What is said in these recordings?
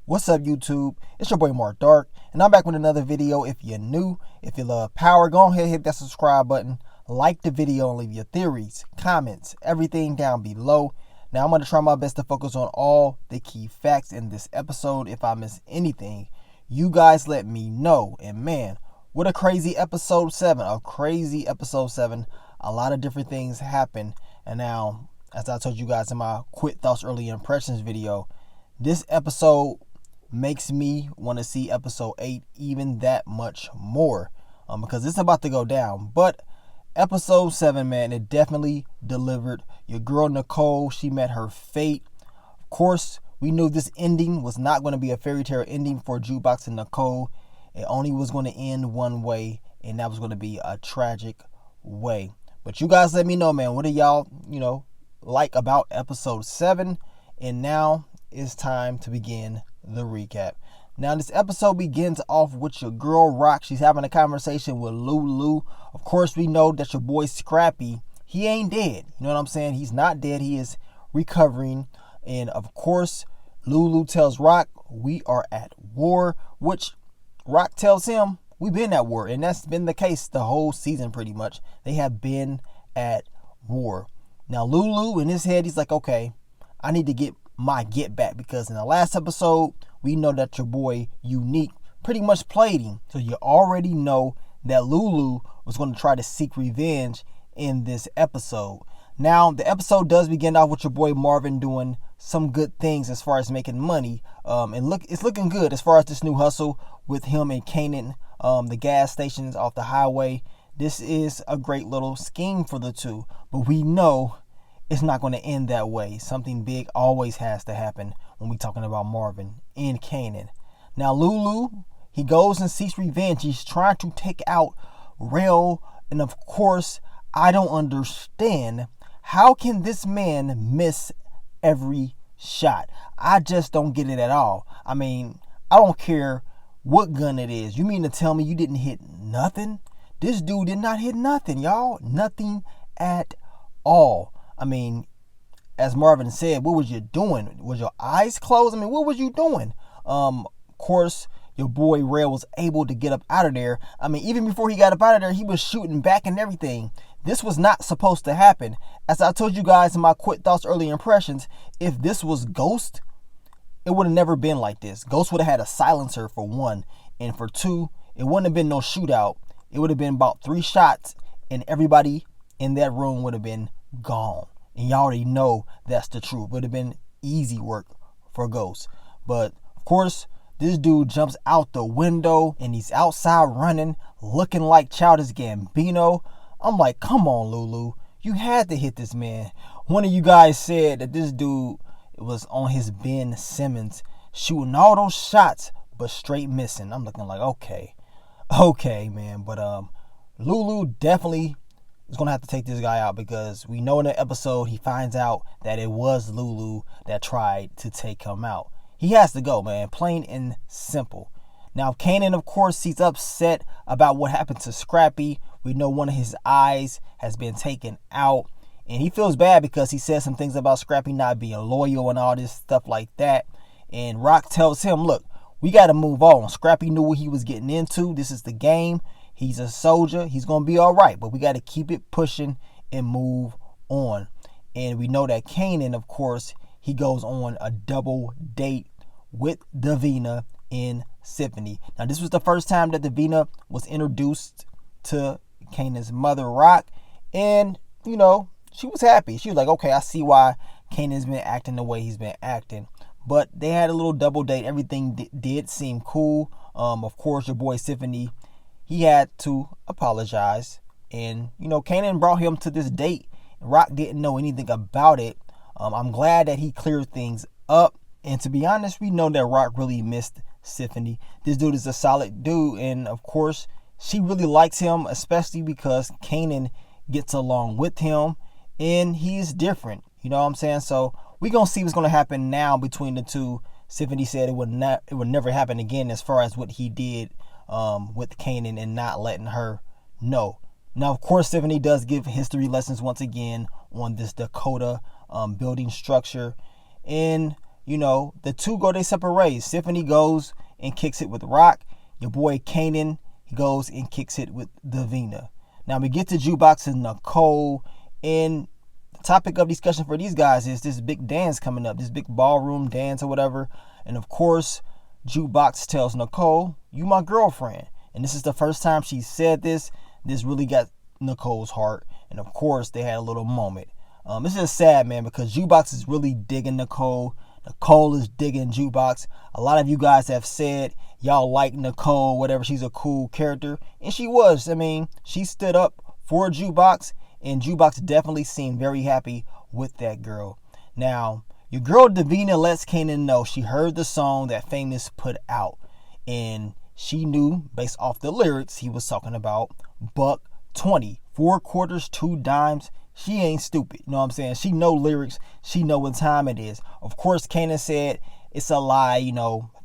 What's up, YouTube? It's your boy Mark Dark, and I'm back with another video. If you're new, if you love power, go ahead and hit that subscribe button, like the video, and leave your theories, comments, everything down below. Now, I'm going to try my best to focus on all the key facts in this episode. If I miss anything, you guys let me know. And man, what a crazy episode 7. A crazy episode 7. A lot of different things happen. And now, as I told you guys in my Quick Thoughts Early Impressions video, this episode makes me want to see episode 8 even that much more, because it's about to go down. But episode 7, man, it definitely delivered. Your girl Nicole, she met her fate. Of course, we knew this ending was not going to be a fairy tale ending for Jukebox and Nicole. It only was going to end one way, and that was going to be a tragic way. But you guys let me know, man, what do y'all, like about episode 7? And now it's time to begin the recap. Now, this episode begins off with your girl Rock. She's having a conversation with Lulu. Of course, we know that your boy Scrappy, he ain't dead. You know what I'm saying? He's not dead. He is recovering. And of course, Lulu tells Rock, we are at war, which Rock tells him, we've been at war. And that's been the case the whole season pretty much. They have been at war. Now, Lulu, in his head, he's like, okay, I need to get my get back, because in the last episode, we know that your boy Unique pretty much played him. So you already know that Lulu was going to try to seek revenge in this episode. Now, the episode does begin off with your boy Marvin doing some good things as far as making money. And it's looking good as far as this new hustle with him and Kanan, the gas stations off the highway. This is a great little scheme for the two, but we know it's not going to end that way. Something big always has to happen when we're talking about Marvin and Kanan. Now, Lulu, he goes and seeks revenge. He's trying to take out Rail. And of course, I don't understand. How can this man miss every shot? I just don't get it at all. I mean, I don't care what gun it is. You mean to tell me you didn't hit nothing? This dude did not hit nothing, y'all. Nothing at all. I mean, as Marvin said, what was you doing? Was your eyes closed? I mean, what was you doing? Of course, your boy Rail was able to get up out of there. I mean, even before he got up out of there, he was shooting back and everything. This was not supposed to happen. As I told you guys in my Quick Thoughts Early Impressions, if this was Ghost, it would have never been like this. Ghost would have had a silencer for 1. And for 2, it wouldn't have been no shootout. It would have been about 3 shots, and everybody in that room would have been gone. And y'all already know that's the truth. It would have been easy work for Ghost. But of course, this dude jumps out the window and he's outside running, looking like Childish Gambino. I'm like, come on, Lulu. You had to hit this man. One of you guys said that this dude was on his Ben Simmons, shooting all those shots, but straight missing. I'm looking like, okay, man. But Lulu definitely is going to have to take this guy out, because we know in the episode he finds out that it was Lulu that tried to take him out. He has to go, man. Plain and simple. Now, Kanan, of course, he's upset about what happened to Scrappy. We know one of his eyes has been taken out, and he feels bad because he said some things about Scrappy not being loyal and all this stuff like that. And Rock tells him, look, we got to move on. Scrappy knew what he was getting into. This is the game. He's a soldier. He's going to be all right. But we got to keep it pushing and move on. And we know that Kanan, of course, he goes on a double date with Davina and Symphony. Now, this was the first time that Davina was introduced to Kanan's mother, Rock. And, she was happy. She was like, okay, I see why Kanan's been acting the way he's been acting. But they had a little double date. Everything did seem cool. Of course, your boy Symphony, he had to apologize. And, Kanan brought him to this date. Rock didn't know anything about it. I'm glad that he cleared things up. And to be honest, we know that Rock really missed Symphony. This dude is a solid dude. And, of course, she really likes him, especially because Kanan gets along with him. And he's different. You know what I'm saying? So we're going to see what's going to happen now between the two. Symphony said it would never happen again as far as what he did with Kanan and not letting her know. Now, of course, Symphony does give history lessons once again on this Dakota building structure. And the two go their separate ways. Tiffany goes and kicks it with Rock. Your boy Kanan, he goes and kicks it with Davina. Now we get to Jukebox and Nicole, and the topic of discussion for these guys is this big dance coming up, this big ballroom dance or whatever. And of course, Jukebox tells Nicole, "You my girlfriend." And this is the first time she said this. This really got Nicole's heart. And of course, they had a little moment. It's just sad, man, because Jukebox is really digging Nicole. Nicole is digging Jukebox. A lot of you guys have said y'all like Nicole, whatever. She's a cool character. And she was. I mean, she stood up for Jukebox. And Jukebox definitely seemed very happy with that girl. Now, your girl Davina lets Kanan know she heard the song that Famous put out. And she knew, based off the lyrics, he was talking about $1.20. 4 quarters, 2 dimes. She ain't stupid. You know what I'm saying? She know lyrics. She know what time it is. Of course, Kanan said it's a lie.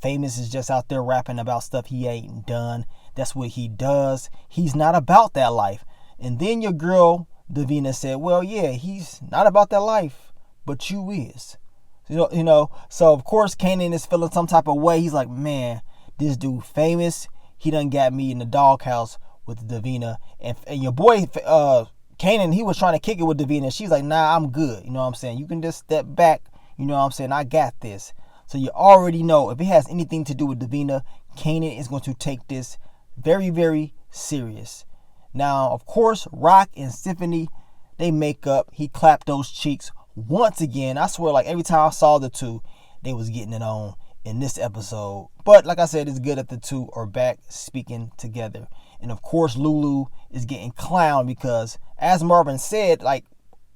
Famous is just out there rapping about stuff he ain't done. That's what he does. He's not about that life. And then your girl Davina said, well, yeah, he's not about that life, but you is. So of course Kanan is feeling some type of way. He's like, man, this dude Famous, he done got me in the doghouse with Davina. And your boy Kanan, he was trying to kick it with Davina. She's like, nah, I'm good. You know what I'm saying? You can just step back. You know what I'm saying? I got this. So you already know if it has anything to do with Davina, Kanan is going to take this very, very serious. Now, of course, Rock and Tiffany, they make up. He clapped those cheeks once again. I swear, like every time I saw the two, they was getting it on in this episode. But like I said, it's good that the two are back speaking together. And of course, Lulu is getting clowned because, as Marvin said, like,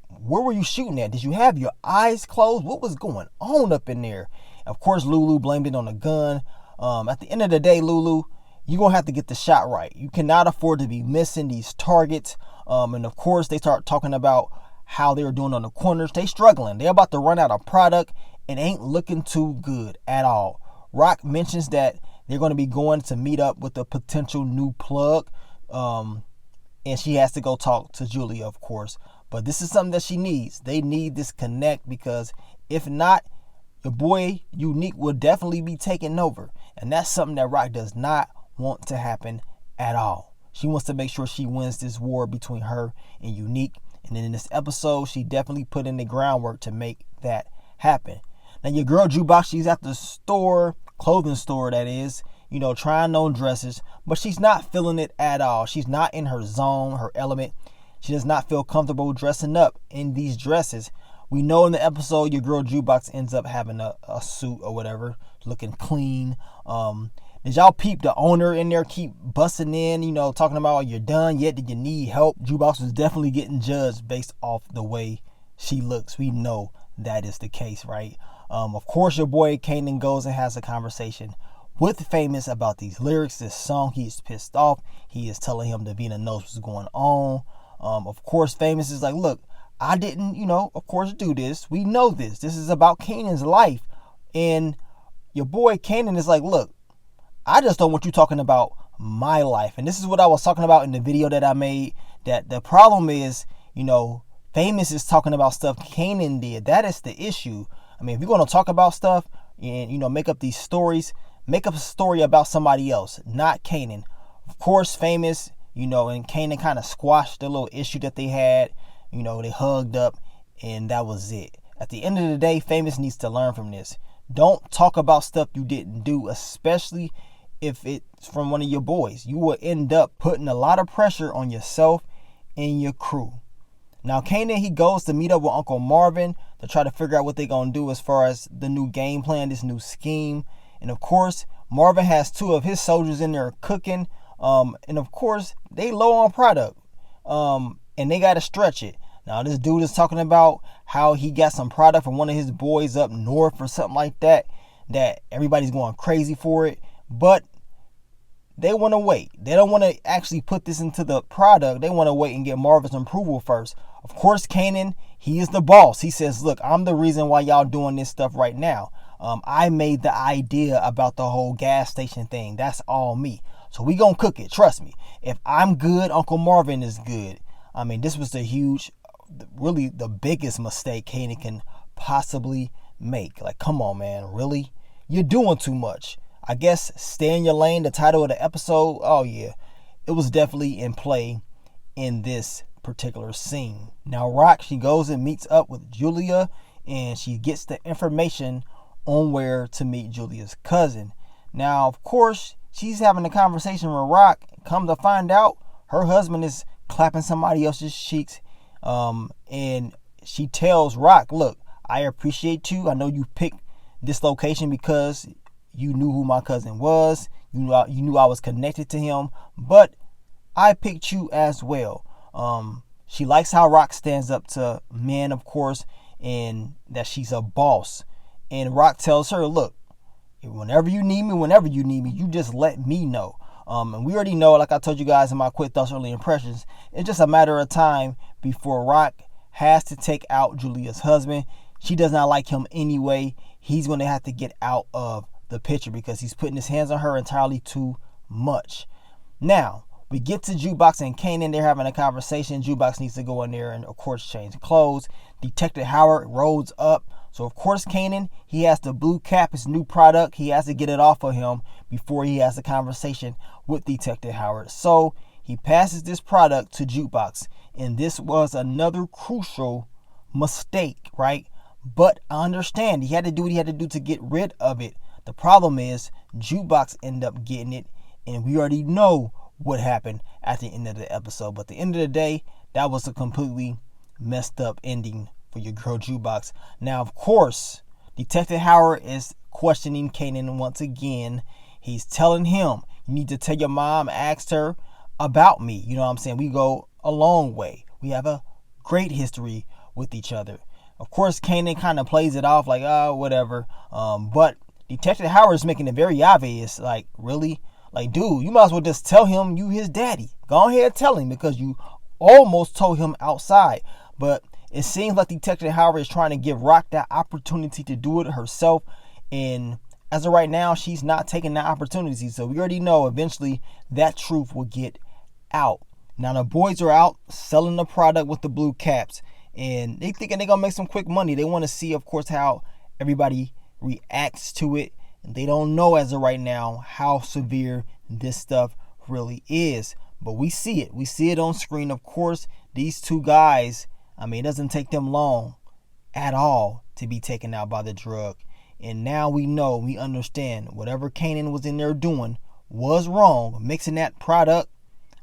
where were you shooting at? Did you have your eyes closed? What was going on up in there? Of course, Lulu blamed it on a gun. At the end of the day, Lulu, you're going to have to get the shot right. You cannot afford to be missing these targets. And of course, they start talking about how they were doing on the corners. They struggling. They're about to run out of product. It ain't looking too good at all. Rock mentions that they're going to be going to meet up with a potential new plug. And she has to go talk to Julia, of course. But this is something that she needs. They need this connect because if not, your boy Unique will definitely be taking over. And that's something that Rock does not want to happen at all. She wants to make sure she wins this war between her and Unique. And then in this episode, she definitely put in the groundwork to make that happen. Now, your girl Jukebox, she's at the store, clothing store that is, trying on dresses, but she's not feeling it at all. She's not in her zone, her element. She does not feel comfortable dressing up in these dresses. We know in the episode, your girl Jukebox ends up having a suit or whatever, looking clean. Did y'all peep the owner in there keep busting in, talking about, you're done yet? Did you need help? Jukebox was definitely getting judged based off the way she looks. We know that is the case, right? Of course, your boy Kanan goes and has a conversation with Famous about these lyrics, this song. He's pissed off. He is telling him Davina knows what's going on. Of course, Famous is like, look, I didn't, of course, do this. We know this. This is about Kanan's life. And your boy Kanan is like, look, I just don't want you talking about my life. And this is what I was talking about in the video that I made, that the problem is, Famous is talking about stuff Kanan did. That is the issue. I mean, if you're going to talk about stuff and, make up these stories, make up a story about somebody else, not Kanan. Of course, Famous, and Kanan kind of squashed the little issue that they had. They hugged up and that was it. At the end of the day, Famous needs to learn from this. Don't talk about stuff you didn't do, especially if it's from one of your boys. You will end up putting a lot of pressure on yourself and your crew. Now, Kanan, he goes to meet up with Uncle Marvin to try to figure out what they're going to do as far as the new game plan, this new scheme. And of course, Marvin has 2 of his soldiers in there cooking. And of course, they low on product. And they got to stretch it. Now, this dude is talking about how he got some product from one of his boys up north or something like that everybody's going crazy for it. But they want to wait. They don't want to actually put this into the product. They want to wait and get Marvin's approval first. Of course, Kanan, he is the boss. He says, look, I'm the reason why y'all doing this stuff right now. I made the idea about the whole gas station thing. That's all me. So we gonna cook it. Trust me. If I'm good, Uncle Marvin is good. I mean, this was really the biggest mistake Kanan can possibly make. Like, come on, man, really? You're doing too much. I guess Stay in Your Lane, the title of the episode, oh yeah, it was definitely in play in this particular scene. Now Rock, she goes and meets up with Julia, and she gets the information on where to meet Julia's cousin. Now, of course, she's having a conversation with Rock. Come to find out, her husband is clapping somebody else's cheeks. And she tells Rock, look, I appreciate you. I know you picked this location because you knew who my cousin was. You knew I was connected to him. But I picked you as well. She likes how Rock stands up to men, of course, and that she's a boss. And Rock tells her, look, whenever you need me, you just let me know. And we already know, like I told you guys in my quick thoughts, early impressions, it's just a matter of time before Rock has to take out Julia's husband. She does not like him anyway. He's going to have to get out of the picture because he's putting his hands on her entirely too much. Now, we get to Jukebox and Kanan. They're having a conversation. Jukebox needs to go in there and, of course, change clothes. Detective Howard rolls up. So, of course, Kanan, he has to blue cap his new product. He has to get it off of him before he has a conversation with Detective Howard. So, he passes this product to Jukebox. And this was another crucial mistake, right? But I understand. He had to do what he had to do to get rid of it. The problem is Jukebox ended up getting it. And we already know what happened at the end of the episode. But at the end of the day, that was a completely messed up ending for your girl Jukebox. Now, of course, Detective Howard is questioning Kanan once again. He's telling him, you need to tell your mom, asked her about me. You know what I'm saying? We go a long way. We have a great history with each other. Of course, Kanan kind of plays it off like, oh, whatever. But Detective Howard is making it very obvious. Like, really? Like, dude, you might as well just tell him you his daddy. Go ahead and tell him because you almost told him outside. But it seems like Detective Howard is trying to give Rock that opportunity to do it herself. And as of right now, she's not taking that opportunity. So we already know eventually that truth will get out. Now the boys are out selling the product with the blue caps. And they thinking they're going to make some quick money. They want to see, of course, how everybody reacts to it. And they don't know as of right now how severe this stuff really is. But we see it. We see it on screen. Of course, these two guys, I mean, it doesn't take them long at all to be taken out by the drug. And now we know, we understand whatever Kanan was in there doing was wrong. Mixing that product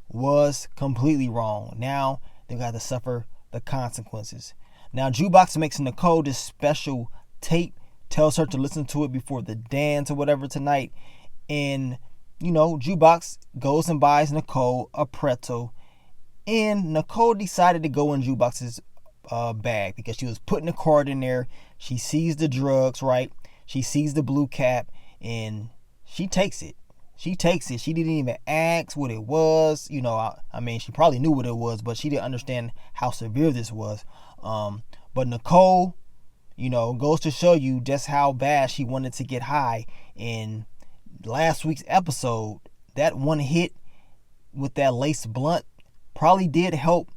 was completely wrong. Now they got to suffer the consequences. Now Jukebox makes Nicole this special tape, tells her to listen to it before the dance or whatever tonight. And, you know, Jukebox goes and buys Nicole a pretzel. And Nicole decided to go in Jukebox's bag because she was putting the card in there. She sees the drugs, right? She sees the blue cap and she takes it. She takes it. She didn't even ask what it was. You know, I mean, she probably knew what it was, but she didn't understand how severe this was. But Nicole, you know, goes to show you just how bad she wanted to get high. In last week's episode, that one hit with that lace blunt probably did help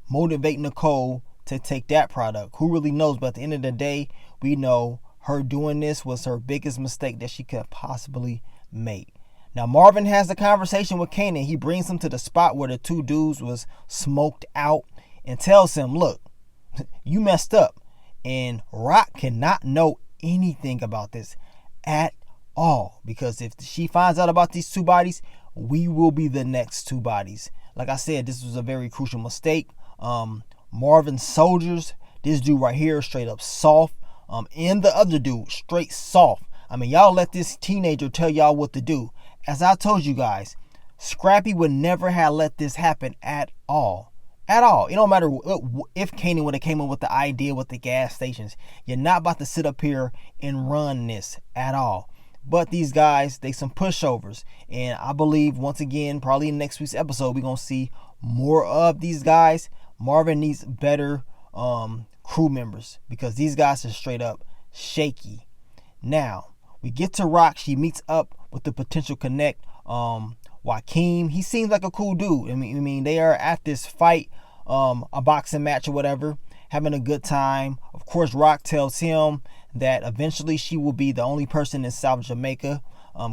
motivate Nicole to take that product. Who really knows? But at the end of the day, we know her doing this was her biggest mistake that she could possibly make. Now Marvin has the conversation with Kanan. He brings him to the spot where the two dudes was smoked out and tells him, look, you messed up. And Rock cannot know anything about this at all. Because if she finds out about these two bodies, we will be the next two bodies. Like I said, this was a very crucial mistake. Marvin's soldiers, this dude right here, straight up soft. And the other dude, straight soft. I mean, y'all let this teenager tell y'all what to do. As I told you guys, Scrappy would never have let this happen at all. At all. It don't matter if Kanan would have came up with the idea with the gas stations. You're not about to sit up here and run this at all. But these guys, they some pushovers. And I believe, once again, probably in next week's episode, we're going to see more of these guys. Marvin needs better crew members because these guys are straight up shaky. Now, we get to Rock. She meets up with the potential connect. Joaquin, he seems like a cool dude. I mean, they are at this fight, a boxing match or whatever, having a good time. Of course, Rock tells him that eventually she will be the only person in South Jamaica,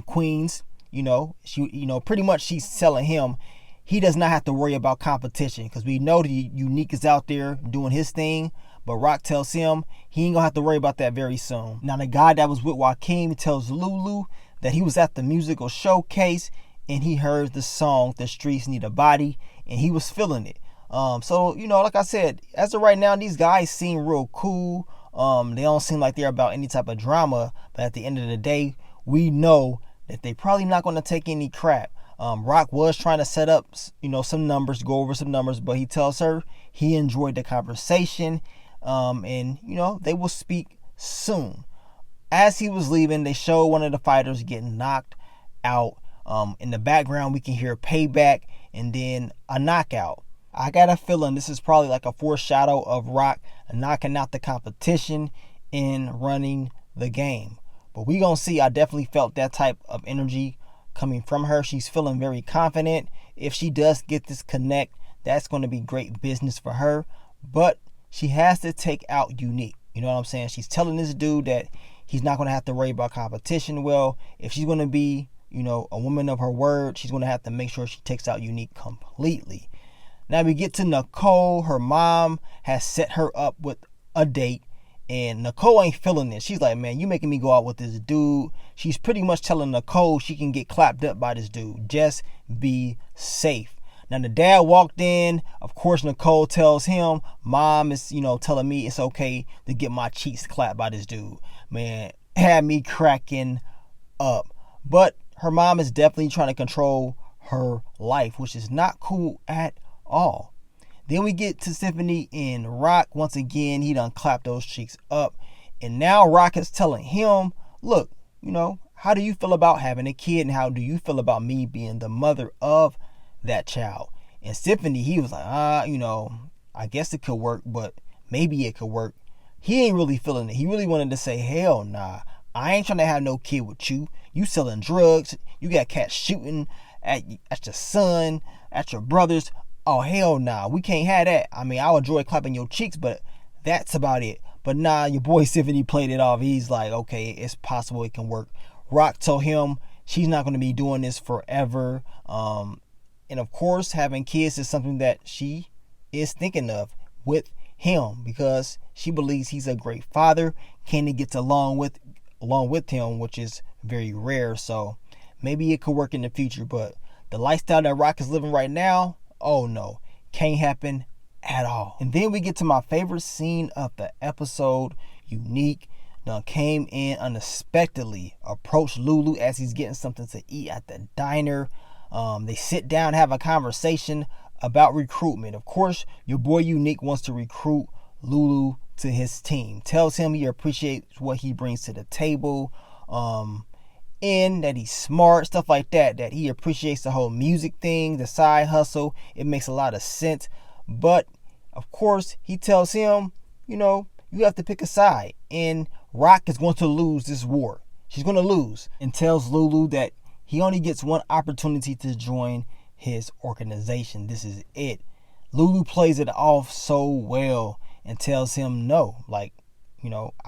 Queens. Pretty much she's telling him he does not have to worry about competition, because we know the Unique is out there doing his thing. But Rock tells him he ain't gonna have to worry about that very soon. Now, the guy that was with Joaquin tells Lulu that he was at the musical showcase and he heard the song "The Streets Need a Body" and he was feeling it. So like I said, as of right now, these guys seem real cool. They don't seem like they're about any type of drama. But at the end of the day, we know that they probably not gonna take any crap. Rock was trying to set up, some numbers, go over some numbers, but he tells her he enjoyed the conversation, and they will speak soon. As he was leaving, they show one of the fighters getting knocked out. In the background, we can hear payback and then a knockout. I got a feeling this is probably like a foreshadow of Rock knocking out the competition and running the game. But we gonna see. I definitely felt that type of energy coming from her. She's feeling very confident. If she does get this connect, that's going to be great business for her. But she has to take out Unique. You know what I'm saying? She's telling this dude that he's not going to have to worry about competition. Well, if she's going to be, a woman of her word, she's going to have to make sure she takes out Unique completely. Now we get to Nicole. Her mom has set her up with a date. And Nicole ain't feeling it. She's like, man, you making me go out with this dude. She's pretty much telling Nicole she can get clapped up by this dude. Just be safe. Now the dad walked in. Of course, Nicole tells him, mom is, telling me it's okay to get my cheeks clapped by this dude. Man, had me cracking up. But her mom is definitely trying to control her life, which is not cool at all. Then we get to Symphony and Rock. Once again, he done clapped those cheeks up. And now Rock is telling him, look, how do you feel about having a kid? And how do you feel about me being the mother of that child? And Symphony, he was like, I guess it could work, but maybe it could work. He ain't really feeling it. He really wanted to say, hell nah. I ain't trying to have no kid with you. You selling drugs. You got cats shooting at your son, at your brothers. Oh, hell nah, we can't have that. I mean, I'll enjoy clapping your cheeks, but that's about it. But nah, your boy Symphony played it off. He's like, okay, it's possible it can work. Rock told him she's not going to be doing this forever. And of course, having kids is something that she is thinking of with him, because she believes he's a great father. Kanan gets along with him, which is very rare. So maybe it could work in the future. But the lifestyle that Rock is living right now, oh no, can't happen at all. And then we get to my favorite scene of the episode. Unique done came in unexpectedly, approached Lulu as he's getting something to eat at the diner. They sit down, have a conversation about recruitment. Of course, your boy Unique wants to recruit Lulu to his team. Tells him he appreciates what he brings to the table. And that he's smart, stuff like that he appreciates the whole music thing, the side hustle. It makes a lot of sense. But of course, he tells him, you have to pick a side, and Rock is going to lose this war. She's going to lose. And tells Lulu that he only gets one opportunity to join his organization. This is it. Lulu plays it off so well and tells him no, I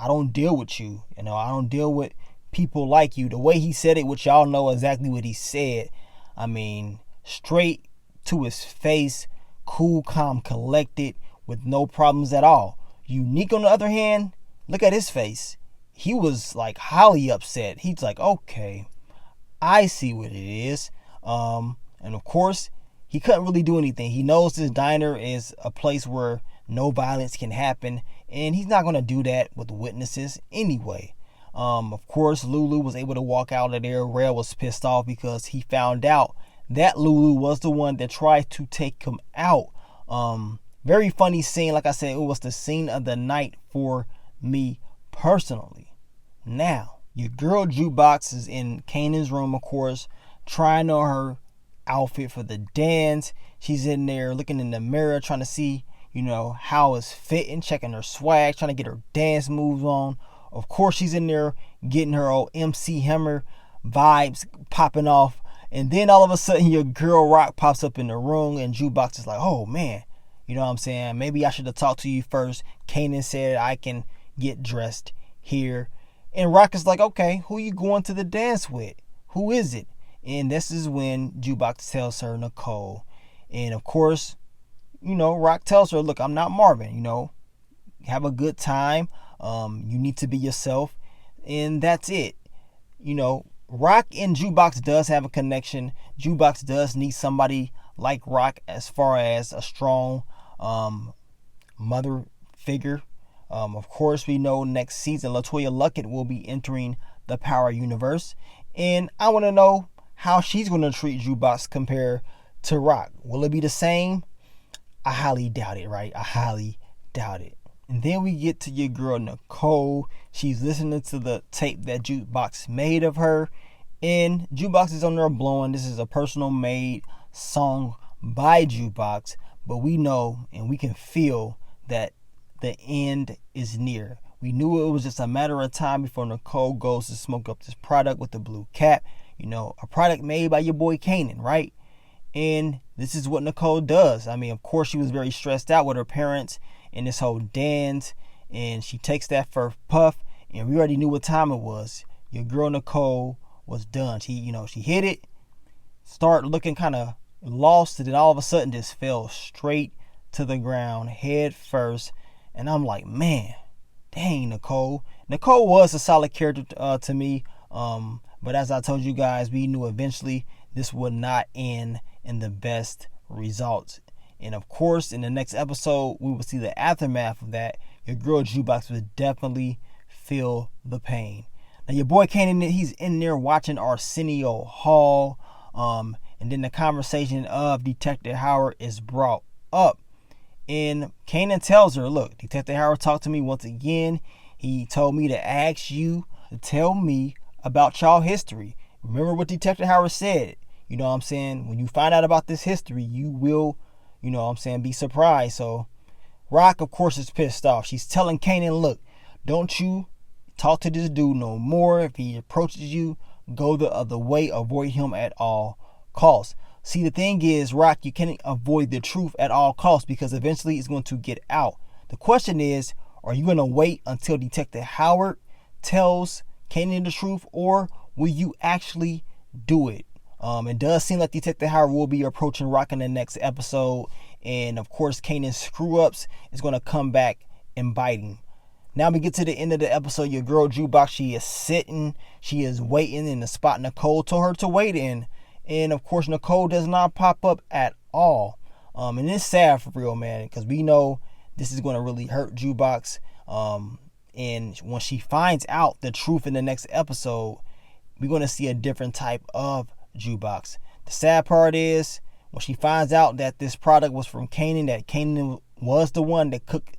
don't deal with you. I don't deal with people like you. The way he said it, which y'all know exactly what he said. I mean, straight to his face, cool, calm, collected, with no problems at all. Unique, on the other hand, look at his face. He was like highly upset. He's like, okay, I see what it is. And of course, he couldn't really do anything. He knows this diner is a place where no violence can happen, and he's not going to do that with witnesses anyway. Of course, Lulu was able to walk out of there. Rail was pissed off because he found out that Lulu was the one that tried to take him out. Very funny scene. Like I said, it was the scene of the night for me personally. Now, your girl Jukebox is in Kanan's room, of course, trying on her outfit for the dance. She's in there looking in the mirror, trying to see, how it's fitting, checking her swag, trying to get her dance moves on. Of course, she's in there getting her old MC Hammer vibes popping off. And then all of a sudden, your girl Rock pops up in the room, and Jukebox is like, oh, man. You know what I'm saying? Maybe I should have talked to you first. Kanan said I can get dressed here. And Rock is like, okay, who you going to the dance with? Who is it? And this is when Jukebox tells her Nicole. And of course, Rock tells her, look, I'm not Marvin, have a good time. You need to be yourself. And that's it. Rock and Jukebox does have a connection. Jukebox does need somebody like Rock as far as a strong mother figure. Of course, we know next season LaToya Luckett will be entering the Power Universe. And I want to know how she's going to treat Jukebox compared to Rock. Will it be the same? I highly doubt it, right? I highly doubt it. And then we get to your girl Nicole. She's listening to the tape that Jukebox made of her. And Jukebox is on there blowing. This is a personal made song by Jukebox. But we know and we can feel that the end is near. We knew it was just a matter of time before Nicole goes to smoke up this product with the blue cap. A product made by your boy Kanan, right? And this is what Nicole does. I mean, of course, she was very stressed out with her parents and this whole dance. And she takes that first puff. And we already knew what time it was. Your girl Nicole was done. She hit it, started looking kind of lost, and then all of a sudden just fell straight to the ground, head first. And I'm like, man, dang, Nicole. Nicole was a solid character to me. But as I told you guys, we knew eventually this would not end in the best results. And of course, in the next episode, we will see the aftermath of that. Your girl Jukebox will definitely feel the pain. Now, your boy Kanan, he's in there watching Arsenio Hall. And then the conversation of Detective Howard is brought up. And Kanan tells her, look, Detective Howard talked to me once again. He told me to ask you to tell me about y'all history. Remember what Detective Howard said. You know what I'm saying? When you find out about this history, you will, be surprised. So Rock, of course, is pissed off. She's telling Kanan, look, don't you talk to this dude no more. If he approaches you, go the other way. Avoid him at all costs. See, the thing is, Rock, you can't avoid the truth at all costs because eventually it's going to get out. The question is, are you going to wait until Detective Howard tells Kanan the truth, or will you actually do it? It does seem like Detective Howard will be approaching Rock in the next episode. And of course, Kanan's screw-ups is going to come back and bite him. Now we get to the end of the episode. Your girl Jukebox, she is sitting. She is waiting in the spot Nicole told her to wait in. And of course, Nicole does not pop up at all. And it's sad for real, man, because we know this is going to really hurt Jukebox. And when she finds out the truth in the next episode, we're going to see a different type of Jukebox. The sad part is when she finds out that this product was from Kanan, that Kanan was the one that cooked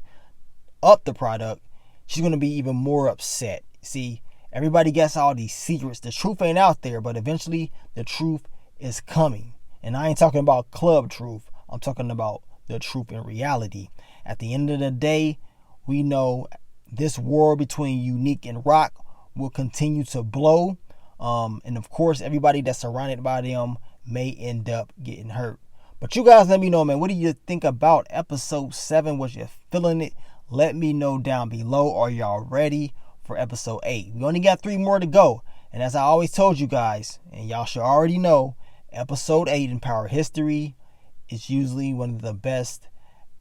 up the product, she's going to be even more upset. See, everybody gets all these secrets. The truth ain't out there, but eventually the truth is coming. And I ain't talking about club truth. I'm talking about the truth in reality. At the end of the day, we know this war between Unique and Rock will continue to blow. And of course, everybody that's surrounded by them may end up getting hurt. But you guys let me know, man. What do you think about episode 7? Was you feeling it? Let me know down below. Are y'all ready for episode 8? We only got 3 more to go. And as I always told you guys, and y'all should already know, episode 8 in Power History is usually one of the best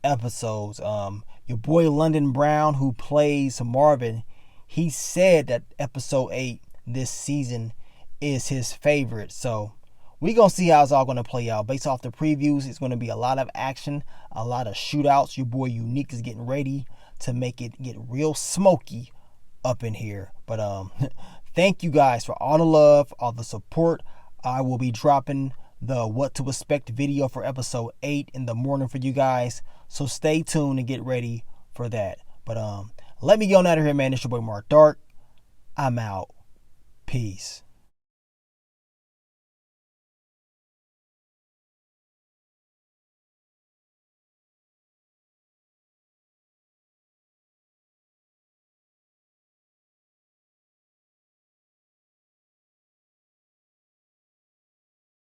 episodes. Your boy London Brown, who plays Marvin, he said that episode 8 this season is his favorite. So we're going to see how it's all going to play out. Based off the previews, it's going to be a lot of action, a lot of shootouts. Your boy Unique is getting ready to make it get real smoky up in here. But thank you guys for all the love, all the support. I will be dropping the what to expect video for episode 8 in the morning for you guys. So stay tuned and get ready for that. But let me get on out of here, man. It's your boy Mark Dark. I'm out. Peace.